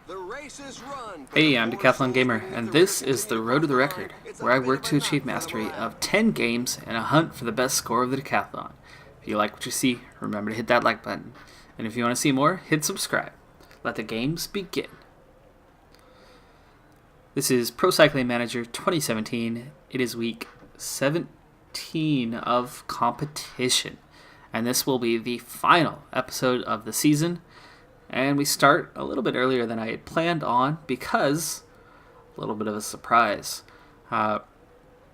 The race is run. Hey, I'm Decathlon Gamer, and this is the Road to the Record, where I work to achieve mastery of 10 games and a hunt for the best score of the Decathlon. If you like what you see, remember to hit that like button. And if you want to see more, hit subscribe. Let the games begin. This is Pro Cycling Manager 2017. It is week 17 of competition, and this will be the final episode of the season. And we start a little bit earlier than I had planned on because a little bit of a surprise.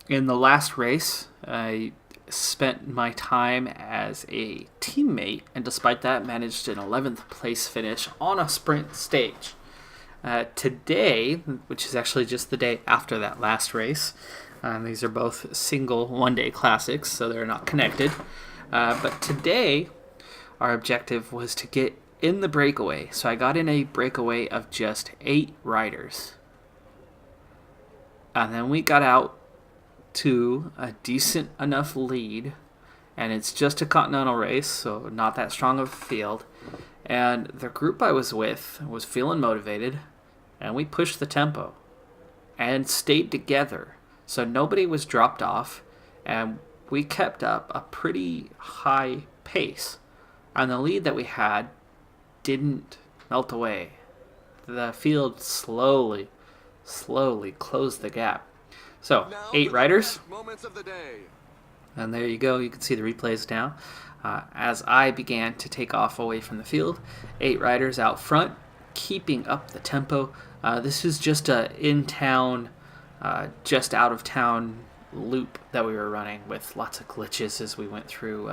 In the last race, I spent my time as a teammate, and despite that, managed an 11th place finish on a sprint stage. Today, which is actually just the day after that last race, these are both single one-day classics, so they're not connected. But today, our objective was to get in the breakaway. So I got in a breakaway of just 8 riders. And then we got out to a decent enough lead. And it's just a continental race, so not that strong of a field. And the group I was with was feeling motivated. And we pushed the tempo. And stayed together. So nobody was dropped off. And we kept up a pretty high pace. And the lead that we had didn't melt away. The field slowly closed the gap. So, 8 riders. And there you go. You can see the replays now. As I began to take off away from the field, 8 riders out front, keeping up the tempo. This is just a in-town, just out-of-town loop that we were running with lots of glitches as we went through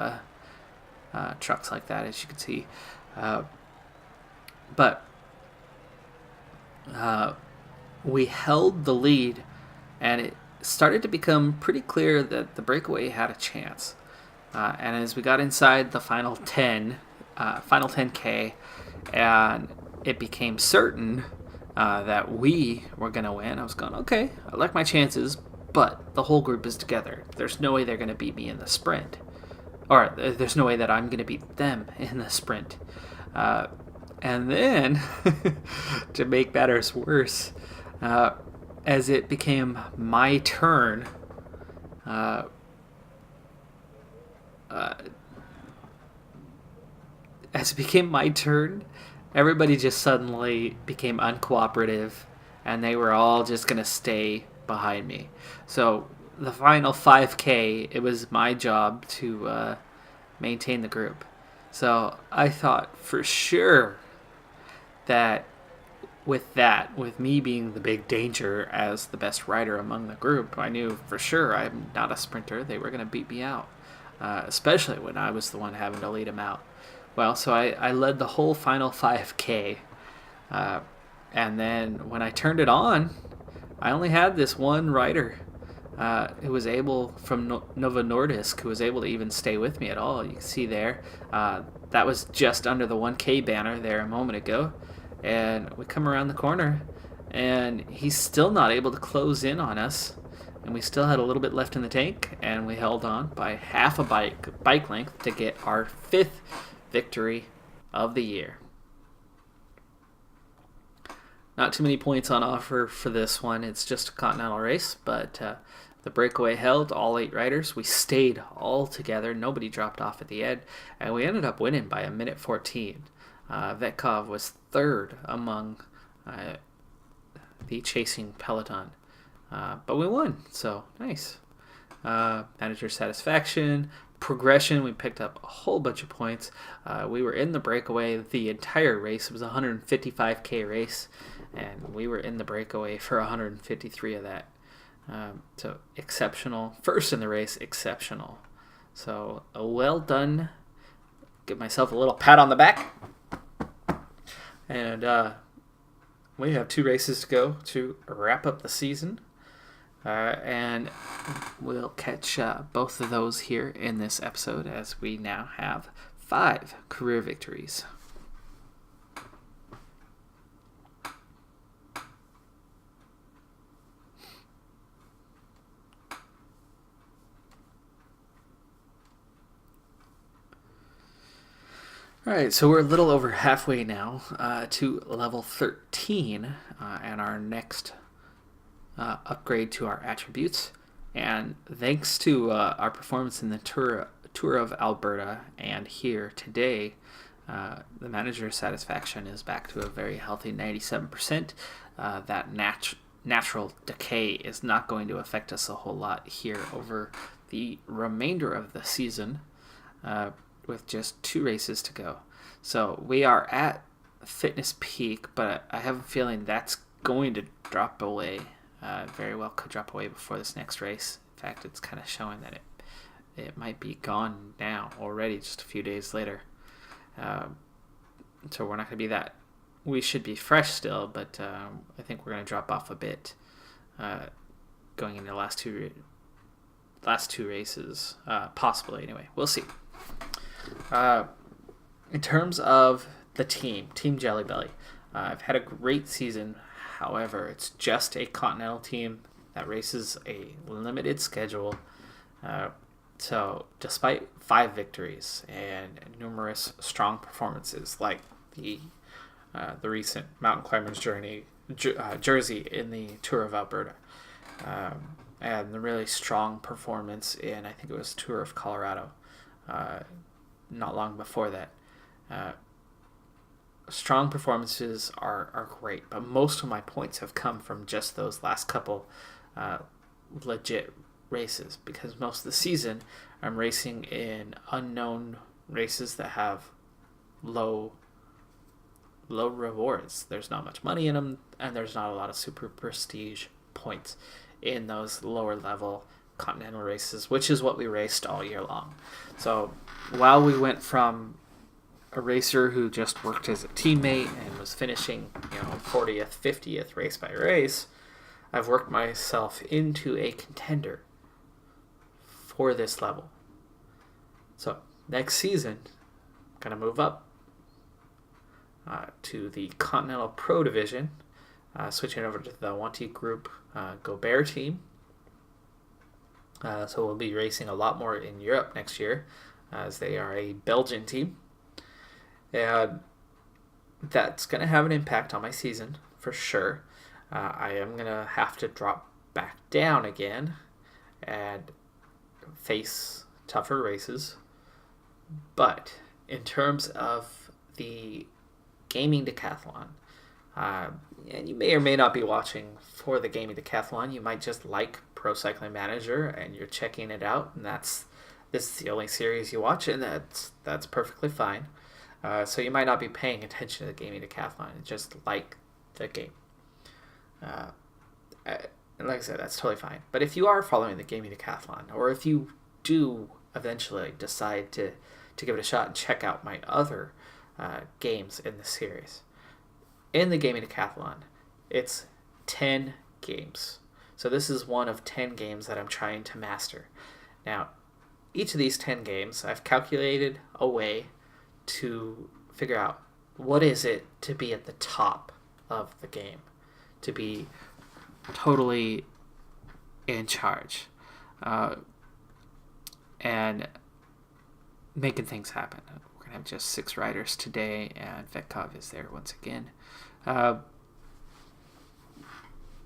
trucks like that, as you can see. But we held the lead, and it started to become pretty clear that the breakaway had a chance. And as we got inside the final 10K, and it became certain that we were going to win, I was going, okay, I like my chances, but the whole group is together. There's no way they're going to beat me in the sprint. Or there's no way that I'm going to beat them in the sprint. And then, to make matters worse, as it became my turn, everybody just suddenly became uncooperative, and they were all just going to stay behind me. So the final 5K, it was my job to maintain the group. So I thought for sure that with me being the big danger as the best rider among the group, I knew for sure I'm not a sprinter. They were going to beat me out, especially when I was the one having to lead them out. Well, so I led the whole final 5K, and then when I turned it on, I only had this one rider who was able, from Novo Nordisk, who was able to even stay with me at all. You can see there, that was just under the 1K banner there a moment ago. And we come around the corner, and he's still not able to close in on us. And we still had a little bit left in the tank, and we held on by half a bike length to get our 5th victory of the year. Not too many points on offer for this one. It's just a continental race, but the breakaway held all 8 riders. We stayed all together. Nobody dropped off at the end, and we ended up winning by a minute 14. Vetkov was 3rd among the chasing peloton, but we won, so nice. Manager satisfaction, progression, we picked up a whole bunch of points. We were in the breakaway the entire race. It was a 155K race, and we were in the breakaway for 153 of that. So exceptional. First in the race, exceptional. So well done. Give myself a little pat on the back. And we have 2 races to go to wrap up the season. And we'll catch both of those here in this episode, as we now have 5 career victories. All right, so we're a little over halfway now to level 13 and our next upgrade to our attributes. And thanks to our performance in the Tour of Alberta and here today, the manager's satisfaction is back to a very healthy 97%. That natural decay is not going to affect us a whole lot here over the remainder of the season. With just 2 races to go. So we are at fitness peak, but I have a feeling that's going to drop away. Very well could drop away before this next race. In fact, it's kind of showing that it might be gone now already, just a few days later. So we're not going to be that. We should be fresh still, but I think we're going to drop off a bit going into the last two races, possibly anyway. We'll see. In terms of the Team Jelly Belly, I've had a great season. However, it's just a continental team that races a limited schedule. So despite 5 victories and numerous strong performances like the recent mountain climbers jersey in the Tour of Alberta, and the really strong performance in, I think it was Tour of Colorado, not long before that. Strong performances are great, but most of my points have come from just those last couple legit races, because most of the season I'm racing in unknown races that have low rewards. There's not much money in them, and there's not a lot of super prestige points in those lower level continental races, which is what we raced all year long. So while we went from a racer who just worked as a teammate and was finishing 40th, 50th race by race, I've worked myself into a contender for this level. So next season, I'm going to move up to the Continental Pro Division, switching over to the Wanty Group Gobert team. So we'll be racing a lot more in Europe next year, as they are a Belgian team. And that's going to have an impact on my season, for sure. I am going to have to drop back down again and face tougher races. But in terms of the gaming decathlon, and you may or may not be watching for the gaming decathlon, you might just like Pro Cycling Manager and you're checking it out, and this is the only series you watch, and that's perfectly fine. So you might not be paying attention to the gaming decathlon, just like the game. Like I said, that's totally fine. But if you are following the gaming decathlon, or if you do eventually decide to give it a shot and check out my other games in the series, in the gaming decathlon, it's 10 games. So this is one of 10 games that I'm trying to master. Now, each of these 10 games, I've calculated a way to figure out what is it to be at the top of the game, to be totally in charge, and making things happen. We're going to have just 6 riders today, and Vetkov is there once again.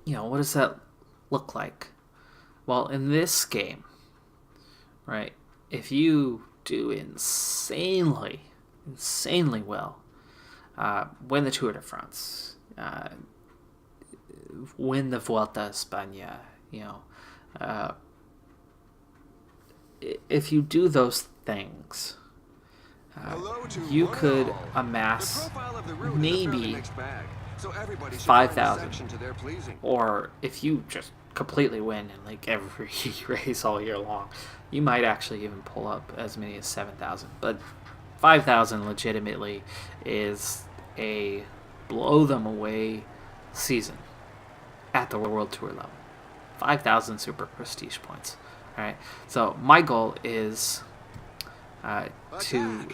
What does that look like? Well, in this game, right, if you do insanely well, win the Tour de France, win the Vuelta a España, if you do those things, you could amass maybe 5,000, or if you just completely win in like every race all year long, you might actually even pull up as many as 7,000. But 5,000 legitimately is a blow them away season at the World Tour level. 5,000 super prestige points. All right. So my goal is to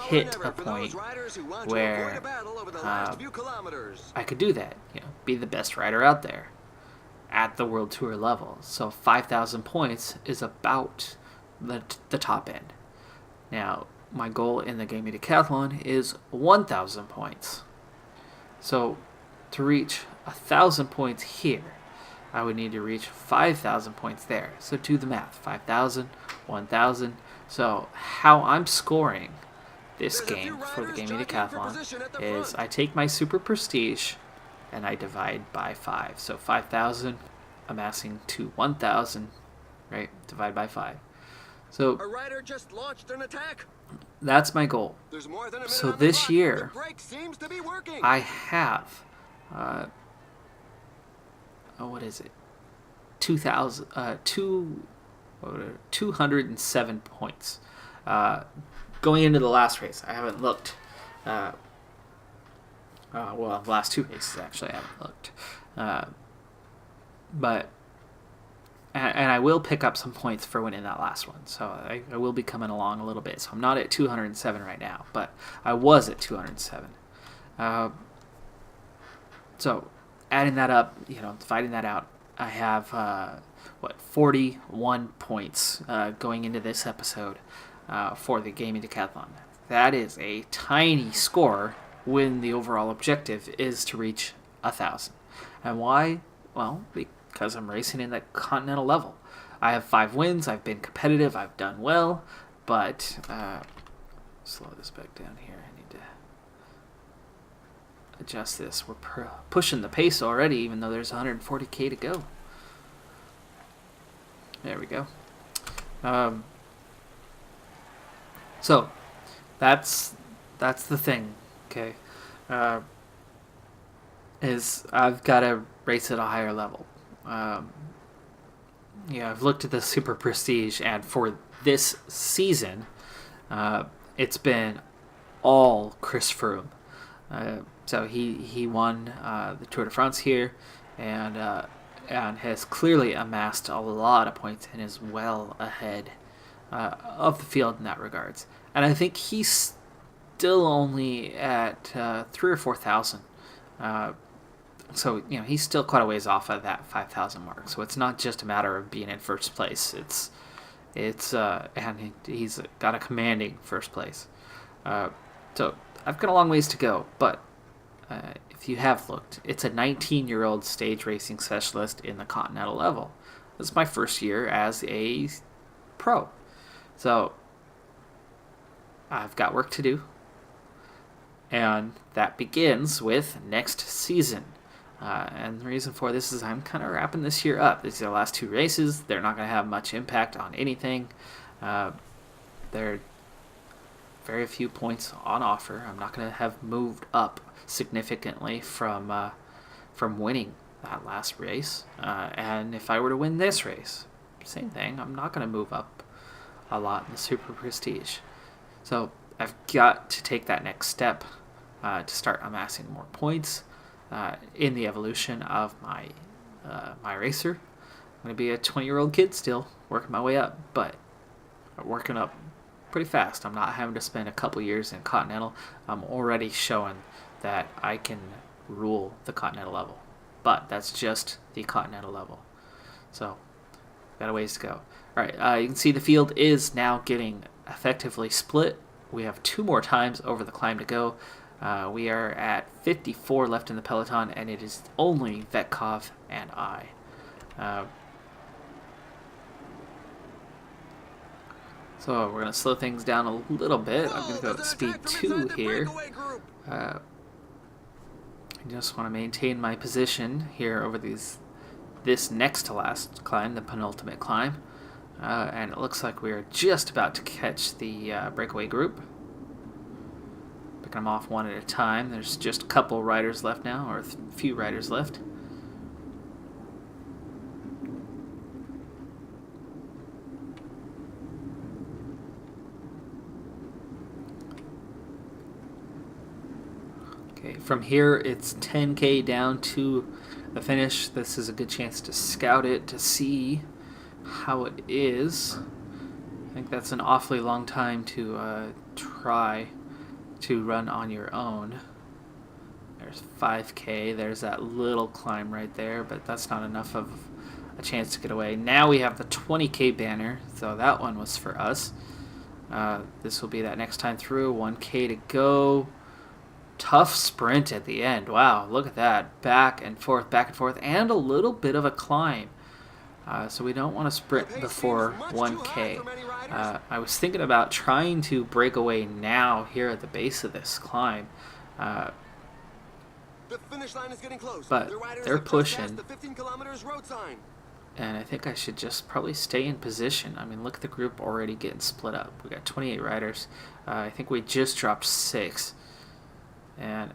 hit a point where I could do that. Be the best rider out there at the World Tour level. So 5,000 points is about the top end. Now, my goal in the Gaming Decathlon is 1,000 points. So to reach 1,000 points here, I would need to reach 5,000 points there. So do the math. 5,000, 1,000. So how I'm scoring this game for the Gaming Decathlon is I take my Super Prestige and I divide by 5. So 5,000 amassing to 1,000, right? Divide by 5. So a rider just launched an attack. That's my goal. There's more than a minute So on the this clock. year, The brake seems to be working. I have, what is it? 207 points. Going into the last race, I haven't looked. Well, the last 2 races actually I haven't looked. But I will pick up some points for winning that last one. So I will be coming along a little bit. So I'm not at 207 right now, but I was at 207. So adding that up, dividing that out, I have 41 points going into this episode for the Gaming Decathlon. That is a tiny score when the overall objective is to reach 1,000. And why? Well, because I'm racing in the continental level. I have 5 wins. I've been competitive. I've done well, but slow this back down here. I need to adjust this. We're pushing the pace already, even though there's 140k to go. There we go. So that's the thing. Okay, is I've got to race at a higher level. I've looked at the Super Prestige, and for this season, it's been all Chris Froome. So he won the Tour de France here, and has clearly amassed a lot of points and is well ahead of the field in that regards. And I think he's still only at 3,000 or 4,000. So he's still quite a ways off of that 5,000 mark. So it's not just a matter of being in first place. And he's got a commanding first place. So I've got a long ways to go, but if you have looked, it's a 19-year-old stage racing specialist in the continental level. This is my first year as a pro. So I've got work to do. And that begins with next season. And the reason for this is I'm kind of wrapping this year up. These are the last 2 races. They're not going to have much impact on anything. There are very few points on offer. I'm not going to have moved up significantly from winning that last race. And if I were to win this race, same thing. I'm not going to move up a lot in the Super Prestige. So I've got to take that next step to start amassing more points in the evolution of my racer. I'm going to be a 20-year-old kid still, working my way up, but working up pretty fast. I'm not having to spend a couple years in Continental. I'm already showing that I can rule the Continental level, but that's just the Continental level. So got a ways to go. All right, you can see the field is now getting effectively split. We have 2 more times over the climb to go. We are at 54 left in the peloton, and it is only Vetkov and I. So we're going to slow things down a little bit. I'm going to go at speed 2 here. I just want to maintain my position here over this next to last climb, the penultimate climb. And it looks like we're just about to catch the breakaway group. Picking them off one at a time. There's just a couple riders left now, or a few riders left. Okay, from here it's 10k down to the finish. This is a good chance to scout it to see how it is. I think that's an awfully long time to try to run on your own. There's 5k. There's that little climb right there, but that's not enough of a chance to get away. Now we have the 20k banner, so that one was for us. This will be that next time through. 1K to go. Tough sprint at the end. Wow, look at that. Back and forth, and a little bit of a climb. So we don't want to sprint before 1K. I was thinking about trying to break away now here at the base of this climb. The finish line is getting close. But they're pushing. The 15 kilometers road sign. And I think I should just probably stay in position. I mean, look at the group already getting split up. We got 28 riders. I think we just dropped 6. And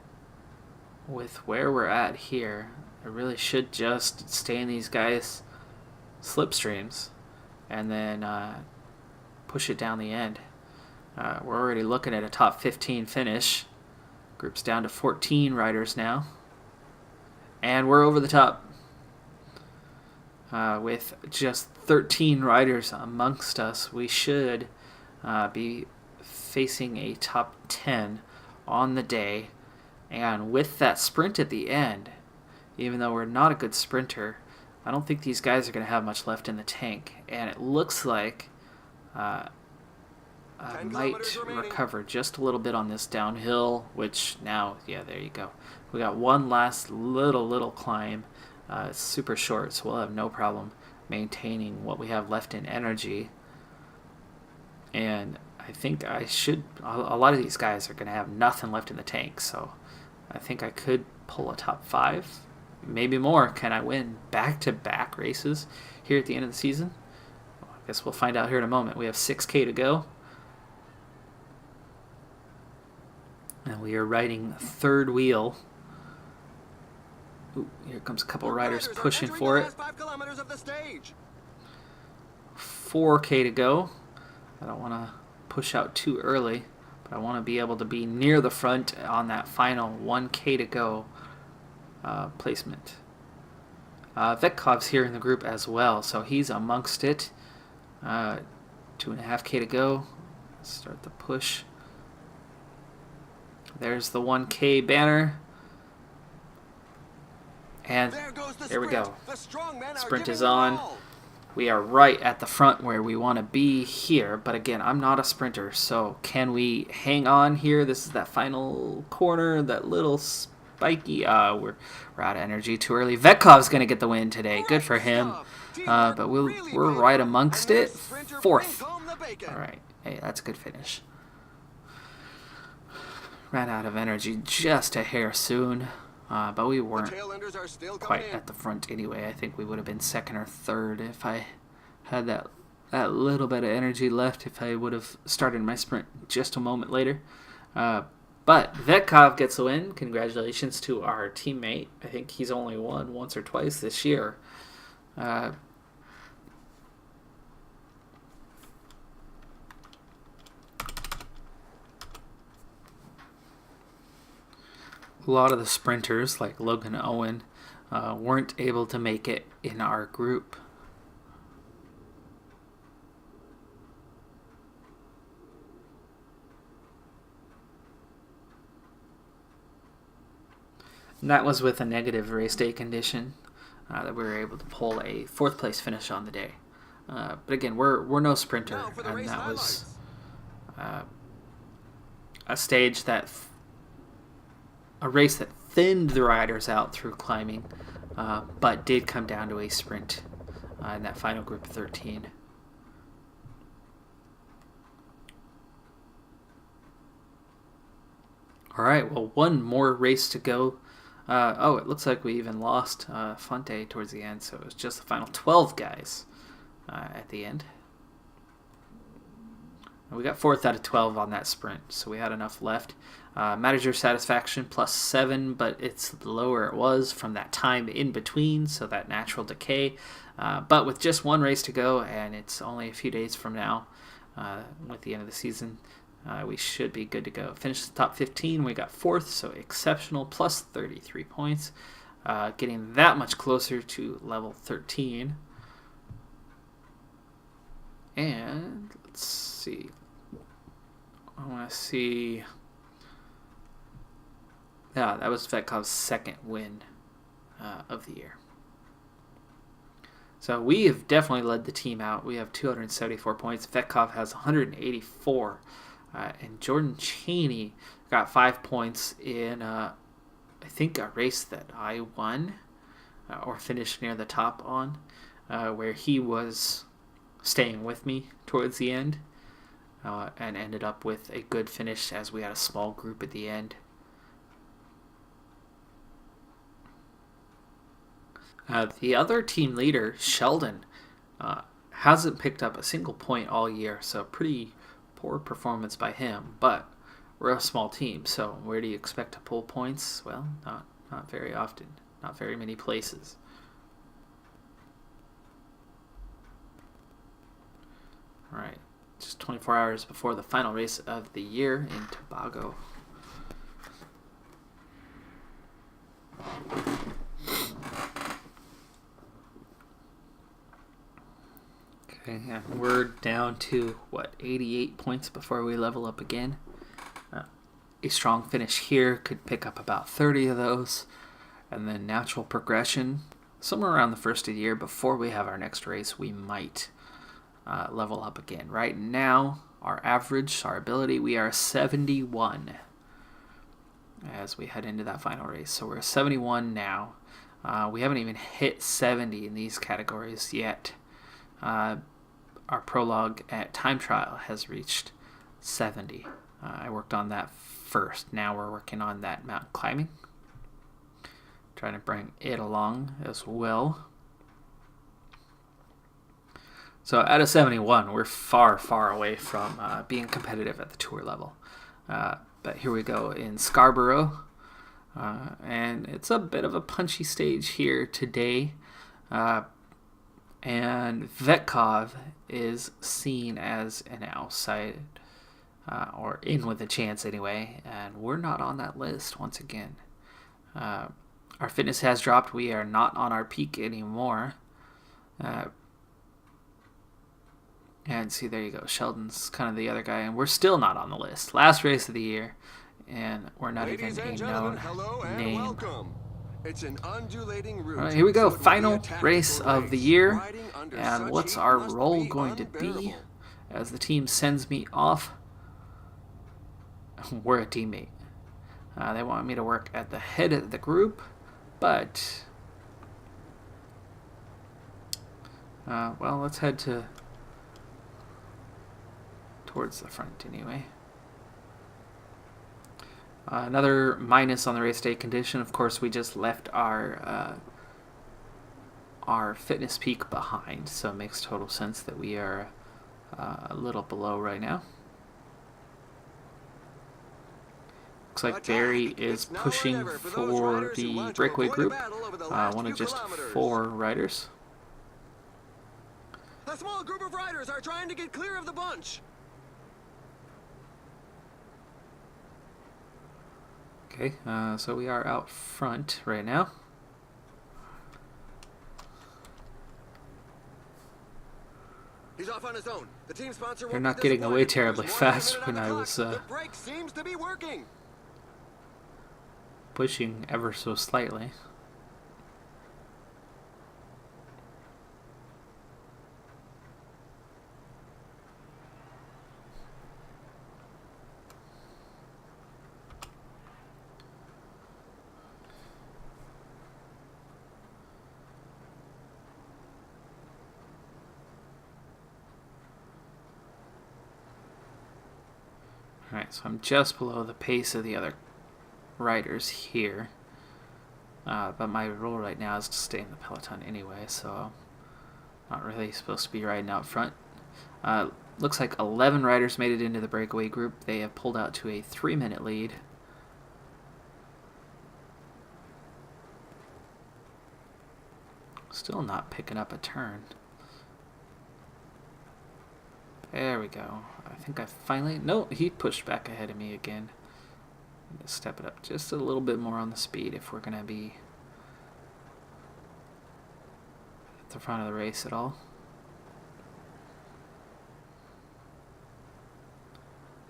with where we're at here, I really should just stay in these guys' slipstreams and then push it down the end. We're already looking at a top 15 finish. Group's down to 14 riders now. And we're over the top. With just 13 riders amongst us, we should be facing a top 10 on the day. And with that sprint at the end, even though we're not a good sprinter, I don't think these guys are going to have much left in the tank. And it looks like I might recover just a little bit on this downhill, which now, yeah, there you go. We got one last little climb. It's super short, so we'll have no problem maintaining what we have left in energy. And I think I should... A lot of these guys are going to have nothing left in the tank, so I think I could pull a top 5. Maybe more. Can I win back-to-back races here at the end of the season? Well, I guess we'll find out here in a moment. We have 6K to go. And we are riding third wheel. Ooh, here comes a couple riders pushing for it. 4K to go. I don't want to push out too early, but I want to be able to be near the front on that final 1K to go placement. Vetkov's here in the group as well, so he's amongst it. 2.5K to go. Start the push. There's the 1K banner. And there we go. Sprint is on. We are right at the front where we want to be here. But again, I'm not a sprinter, so can we hang on here? This is that final corner, that little spiky. We're out of energy too early. Vetkov's going to get the win today. Good for him. But we're right amongst it. 4th. All right. Hey, that's a good finish. Ran out of energy just a hair soon. But we weren't quite at the front anyway. I think we would have been 2nd or 3rd if I had that little bit of energy left, if I would have started my sprint just a moment later. But Vetkov gets a win. Congratulations to our teammate. I think he's only won once or twice this year. A lot of the sprinters, like Logan Owen, weren't able to make it in our group. And that was with a negative race day condition that we were able to pull a 4th place finish on the day. But again, we're no sprinter, and that was a race that thinned the riders out through climbing, but did come down to a sprint in that final group of 13. All right, well, one more race to go. It looks like we even lost Fonte towards the end, so it was just the final 12 guys at the end. We got 4th out of 12 on that sprint, so we had enough left. Manager satisfaction +7, but it's lower it was from that time in between, so that natural decay. But with just one race to go, and it's only a few days from now, with the end of the season, we should be good to go. Finished the top 15, we got 4th, so exceptional, +33 points. Getting that much closer to level 13. And let's see. I want to see. Yeah, that was Vetkov's 2nd win of the year. So we have definitely led the team out. We have 274 points. Vetkov has 184. And Jordan Cheney got 5 points in, I think, a race that I won or finished near the top on, where he was staying with me towards the end and ended up with a good finish as we had a small group at the end. The other team leader, Sheldon, hasn't picked up a single point all year, so pretty poor performance by him. But we're a small team, so where do you expect to pull points? Well, not very often, not very many places. All right, just 24 hours before the final race of the year in Tobago. Okay, yeah, we're down to, 88 points before we level up again. A strong finish here could pick up about 30 of those. And then natural progression, somewhere around the first of the year before we have our next race, we might level up again. Right now, our average, our ability, we are 71 as we head into that final race. So we're 71 now. We haven't even hit 70 in these categories yet. Our prologue at time trial has reached 70. I worked on that first. Now we're working on that mountain climbing. Trying to bring it along as well. So out of 71, we're far, far away from being competitive at the tour level. But here we go in Scarborough. And it's a bit of a punchy stage here today. And Vetkov is seen as an outside, or in with a chance anyway, and we're not on that list once again. Our fitness has dropped. We are not on our peak anymore. And see, there you go. Sheldon's kind of the other guy, and we're still not on the list. Last race of the year, and we're not Ladies even and a gentlemen, known hello and name. welcome. It's an undulating route. All right, here we go. So it will be Final a tactical race of the race. year. Riding under And such what's heat our must role be going to be unbearable. as the team sends me off? We're a teammate. They want me to work at the head of the group, but well, let's head towards the front anyway. Another minus on the race day condition. Of course, we just left our fitness peak behind, so it makes total sense that we are a little below right now. Looks like Barry is pushing for the breakaway group. One of just 4 riders. A small group of riders are trying to get clear of the bunch. Okay, so we are out front right now. He's off on his own. The team sponsor They're not getting away terribly fast when I was the brake seems to be working. pushing ever so slightly. Alright, so I'm just below the pace of the other riders here. But my role right now is to stay in the peloton anyway, so I'm not really supposed to be riding out front. Looks like 11 riders made it into the breakaway group. They have pulled out to a 3-minute lead. Still not picking up a turn. There we go. I think I finally... No, he pushed back ahead of me again. Step it up just a little bit more on the speed if we're going to be at the front of the race at all.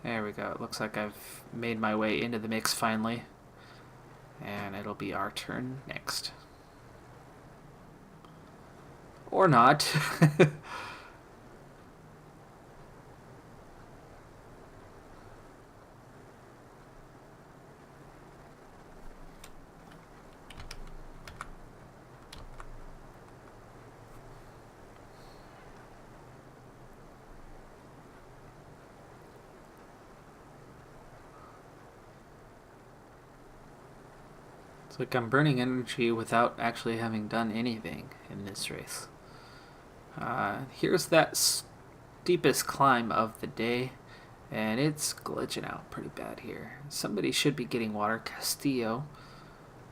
There we go. It looks like I've made my way into the mix finally. And it'll be our turn next. Or not. It's like I'm burning energy without actually having done anything in this race. Here's that steepest climb of the day, and it's glitching out pretty bad here. Somebody should be getting water. Castillo,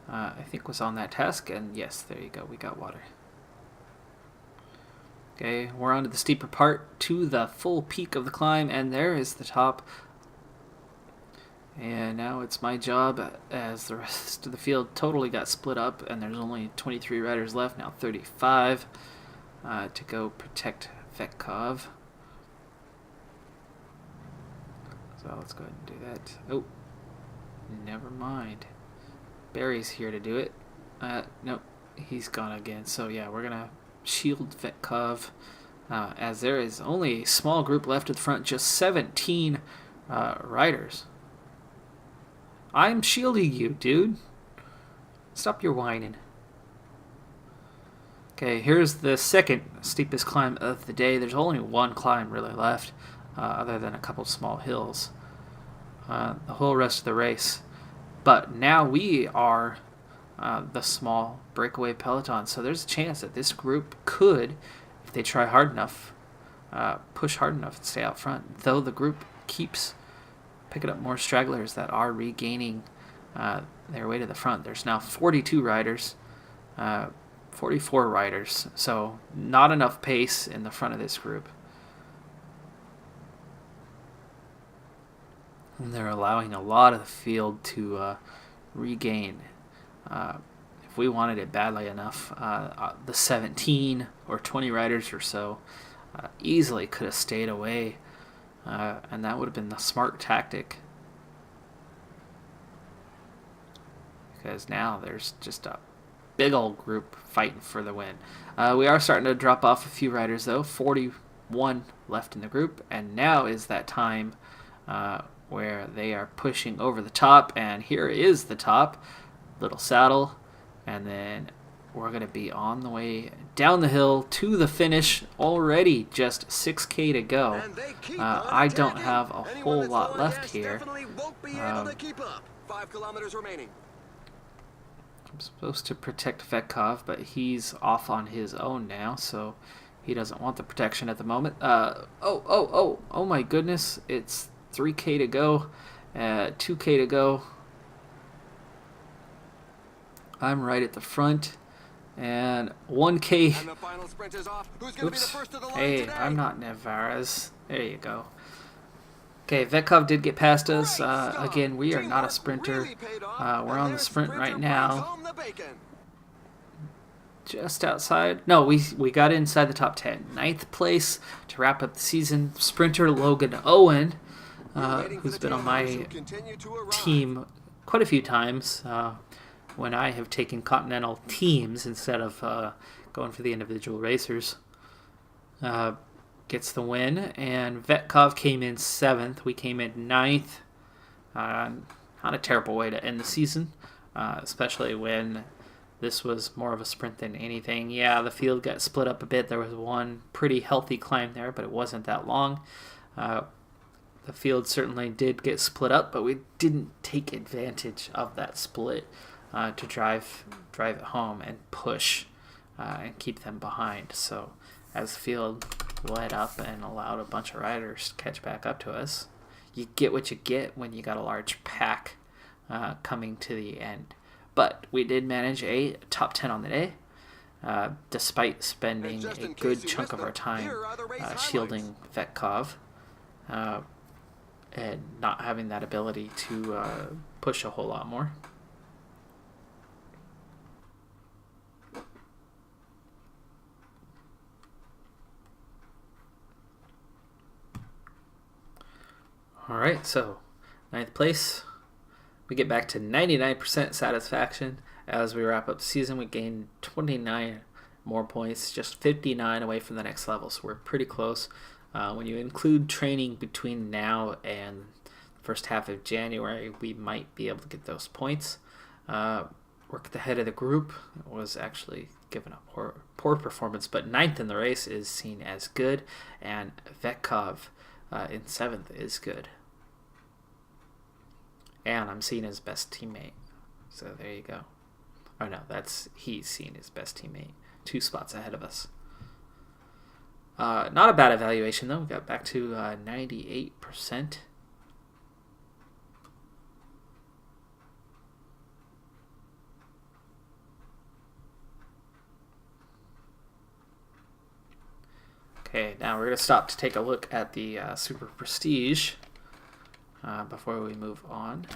I think, was on that task, and yes, there you go, we got water. Okay, we're on to the steeper part, to the full peak of the climb, and there is the top. And now it's my job, as the rest of the field totally got split up, and there's only 23 riders left, now 35, to go protect Vetkov. So let's go ahead and do that. Oh, never mind. Barry's here to do it. Nope, he's gone again. So yeah, we're going to shield Vetkov, as there is only a small group left at the front, just 17 riders. I'm shielding you, dude. Stop your whining. Okay, here's the second steepest climb of the day. There's only one climb really left, other than a couple small hills. The whole rest of the race. But now we are the small breakaway peloton, so there's a chance that this group could, if they try hard enough, push hard enough and stay out front, though the group keeps picking up more stragglers that are regaining their way to the front. There's now 42 riders, 44 riders, so not enough pace in the front of this group. And they're allowing a lot of the field to regain. If we wanted it badly enough, the 17 or 20 riders or so easily could have stayed away. And that would have been the smart tactic. Because now there's just a big old group fighting for the win. We are starting to drop off a few riders, though. 41 left in the group. And now is that time where they are pushing over the top. And here is the top. Little saddle. And then we're going to be on the way down the hill to the finish. Already just 6K to go. I don't have a whole lot left here. 5 kilometers remaining. I'm supposed to protect Vetkov, but he's off on his own now, so he doesn't want the protection at the moment. Oh my goodness. It's 3K to go. 2K to go. I'm right at the front. And 1K. And the final sprint is off. Who's going to be the first of the line Hey, today? I'm not Nevarez. There you go. Okay, Vetkov did get past us. Again, we are not a sprinter. We're on the sprint right now. Just outside. No, we got inside the top 10. 9th place to wrap up the season. Sprinter Logan Owen, who's been on my team quite a few times. When I have taken continental teams instead of going for the individual racers, gets the win. And Vetkov came in 7th. We came in 9th. Not a terrible way to end the season, especially when this was more of a sprint than anything. Yeah, the field got split up a bit. There was one pretty healthy climb there, but it wasn't that long. The field certainly did get split up, but we didn't take advantage of that split to drive it home and push and keep them behind. So as the field let up and allowed a bunch of riders to catch back up to us, you get what you get when you got a large pack coming to the end. But we did manage a top 10 on the day, despite spending a good chunk of our time shielding Vetkov and not having that ability to push a whole lot more. All right, so 9th place. We get back to 99% satisfaction as we wrap up the season. We gained 29 more points, just 59 away from the next level. So we're pretty close. When you include training between now and the first half of January, we might be able to get those points. Work at the head of the group was actually given a poor performance, but ninth in the race is seen as good, and Vetkov in 7th is good. And I'm seen as best teammate. So there you go. Oh no, he's seen as best teammate. 2 spots ahead of us. Not a bad evaluation though. We got back to 98%. Okay, now we're going to stop to take a look at the Super Prestige before we move on.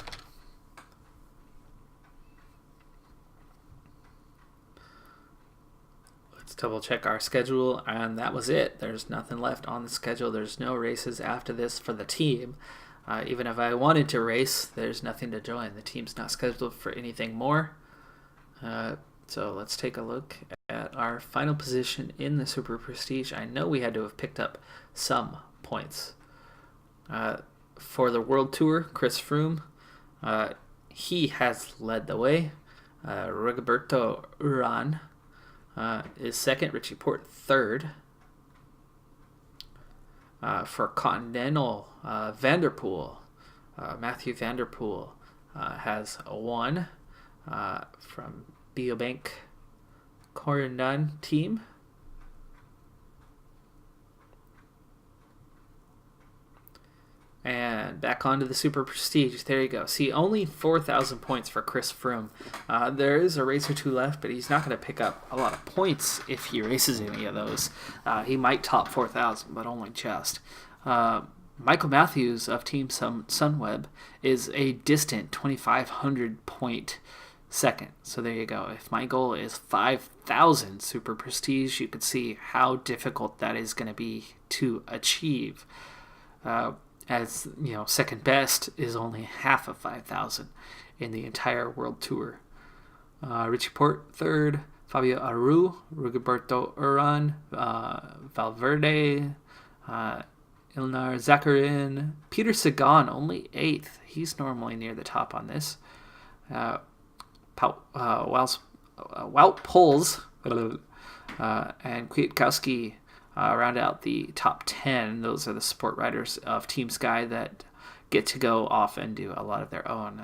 Let's double check our schedule, and that was it. There's nothing left on the schedule. There's no races after this for the team. Even if I wanted to race, there's nothing to join. The team's not scheduled for anything more. So let's take a look at our final position in the Super Prestige. I know we had to have picked up some points. For the World Tour, Chris Froome, he has led the way. Rigoberto Urán is 2nd, Richie Porte 3rd. For Continental, Mathieu van der Poel has won from Biobank Corendon team. And back onto the Super Prestige. There you go. See, only 4,000 points for Chris Froome. There is a race or 2 left, but he's not going to pick up a lot of points if he races any of those. He might top 4,000, but only just. Michael Matthews of Team Sunweb is a distant 2,500 point second. So there you go. If my goal is 5,000 Super Prestige, you could see how difficult that is going to be to achieve. As you know, second best is only half of 5,000 in the entire World Tour. Richie Porte 3rd, Fabio Aru, Rigoberto Urán, Valverde, Ilnar Zakarin, Peter Sagan only 8th. He's normally near the top on this. Wout Poels and Kwiatkowski round out the top 10. Those are the support riders of Team Sky that get to go off and do a lot of their own.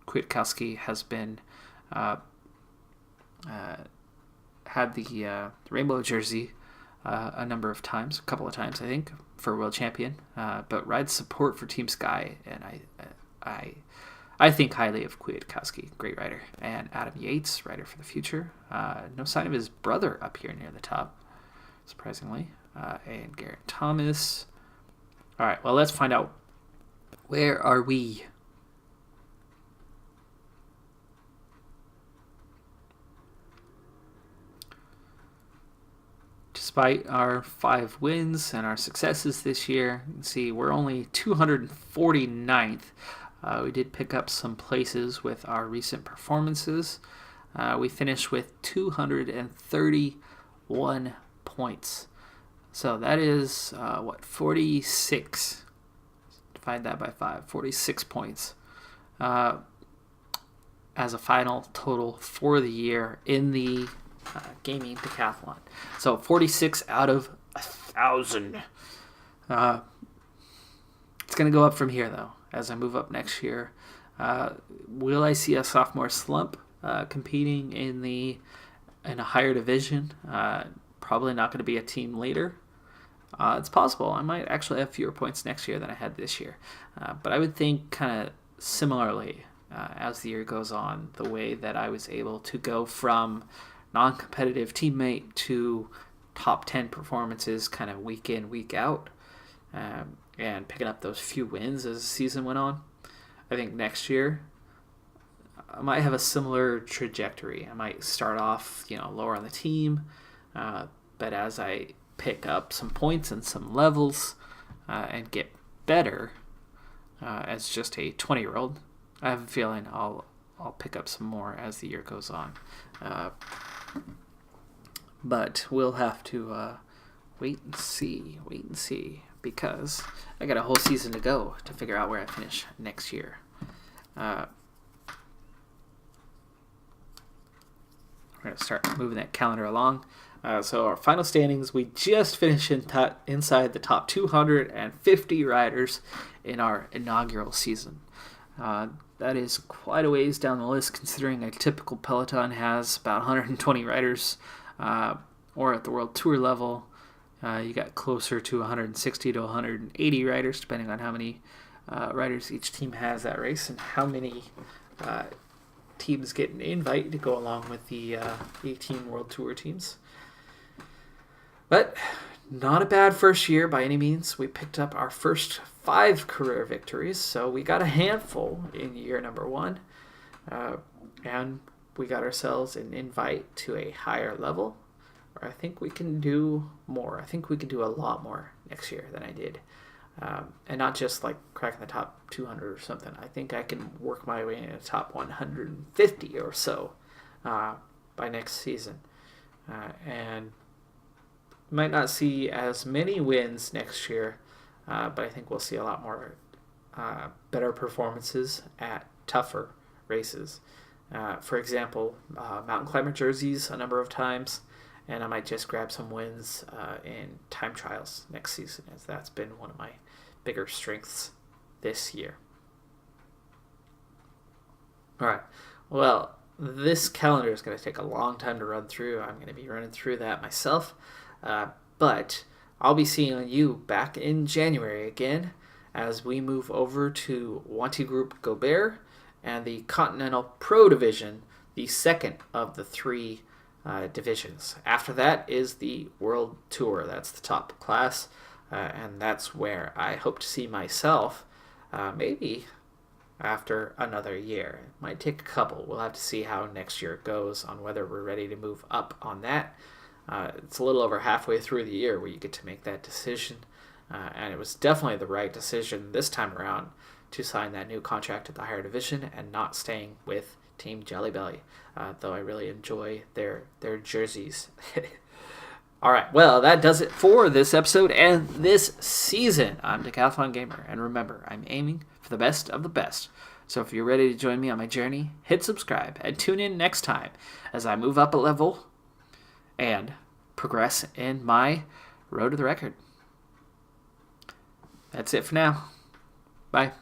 Kwiatkowski has been had the rainbow jersey a couple of times, I think, for World Champion, but rides support for Team Sky, and I think highly of Kwiatkowski, great rider. And Adam Yates, rider for the future. No sign of his brother up here near the top, surprisingly. And Garrett Thomas. All right, well, let's find out. Where are we? Despite our 5 wins and our successes this year, you can see we're only 249th. We did pick up some places with our recent performances. We finished with 231 points. So that is, 46. Divide that by 5. 46 points as a final total for the year in the gaming decathlon. So 46 out of 1,000. It's going to go up from here, though, as I move up next year. Will I see a sophomore slump competing in a higher division? Probably not going to be a team leader. It's possible. I might actually have fewer points next year than I had this year. But I would think kind of similarly as the year goes on, the way that I was able to go from non-competitive teammate to top 10 performances kind of week in, week out, and picking up those few wins as the season went on. I think next year I might have a similar trajectory. I might start off, lower on the team, but as I pick up some points and some levels and get better as just a 20-year-old, I have a feeling I'll pick up some more as the year goes on. But we'll have to wait and see, because I got a whole season to go to figure out where I finish next year. We're going to start moving that calendar along. So our final standings, we just finished inside the top 250 riders in our inaugural season. That is quite a ways down the list, considering a typical peloton has about 120 riders, or at the World Tour level, you got closer to 160 to 180 riders, depending on how many riders each team has that race and how many teams get an invite to go along with the 18 World Tour teams. But not a bad first year by any means. We picked up our first 5 career victories, so we got a handful in year number 1. And we got ourselves an invite to a higher level, where I think we can do more. I think we can do a lot more next year than I did. And not just like cracking the top 200 or something. I think I can work my way in the top 150 or so by next season. And might not see as many wins next year, but I think we'll see a lot more better performances at tougher races. For example, mountain climber jerseys a number of times, and I might just grab some wins in time trials next season, as that's been one of my bigger strengths this year. All right. Well, this calendar is going to take a long time to run through. I'm going to be running through that myself. But I'll be seeing you back in January again as we move over to Wanty Group Gobert and the Continental Pro Division, the second of the 3 divisions. After that is the World Tour. That's the top class, and that's where I hope to see myself maybe after another year. It might take a couple. We'll have to see how next year goes on whether we're ready to move up on that. It's a little over halfway through the year where you get to make that decision. And it was definitely the right decision this time around to sign that new contract at the higher division and not staying with Team Jelly Belly, though I really enjoy their jerseys. All right, well, that does it for this episode and this season. I'm Decathlon Gamer, and remember, I'm aiming for the best of the best. So if you're ready to join me on my journey, hit subscribe and tune in next time as I move up a level and progress in my road to the record. That's it for now. Bye.